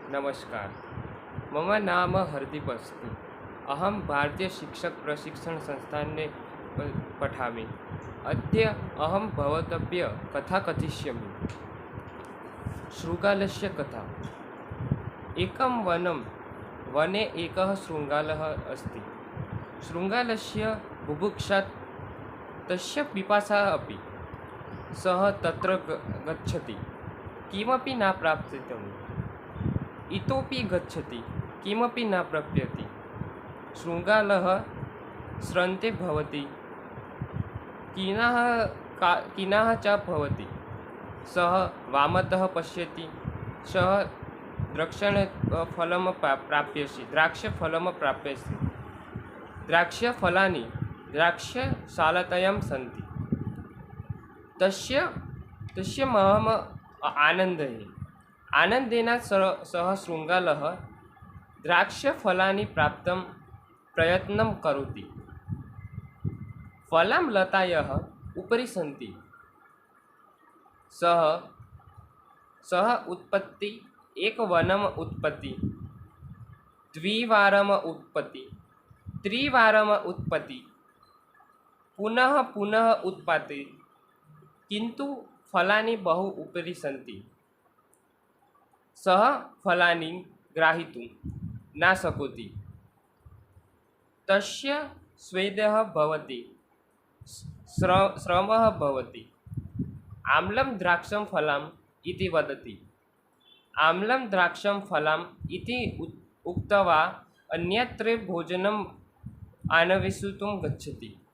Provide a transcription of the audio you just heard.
नमस्कार। मम नाम हरदीप अस्ति। अहं भारतीयशिक्षकप्रशिक्षणसंस्थाने पठामि। अद्य अहं भवद्भ्यः कथा कथयिष्यामि। शृगालस्य कथा। एकं वनं, वने एकः शृगालः अस्ति। शृगालस्य बुभुक्षा, तस्य पिपासा अपि। सः तत्र गच्छति, किमपि न प्राप्यते। इतोपि गच्छति, किमपि न प्राप्यते। शृगालः श्रान्ते भवति, खिन्नः च भवति। सः वामतः पश्यति। सः द्राक्षफलं प्राप्यते। द्राक्षफलानि द्राक्षशालायां सन्ति। तस्य महम् आनन्देन सः शृगालः द्राक्षफलानि प्राप्तुं प्रयत्नं करोति। फलां लतायाः उपरि सन्ति। सः उत्पत्ति एकवारम् उत्पत्ति, द्विवारम् उत्पत्ति, त्रिवारम् उत्पत्ति, पुनः पुनः उत्पत्ति, किन्तु फलानि बहु उपरि सन्ति। सः फलानि ग्रहीतुं न शक्नोति। तस्य स्वेदः भवति, श्रमः भवति। आम्लं द्राक्षं फलम् इति वदति। आम्लं द्राक्षं फलम् इति उक्त्वा अन्यत्र भोजनम् अन्वेषयितुं गच्छति।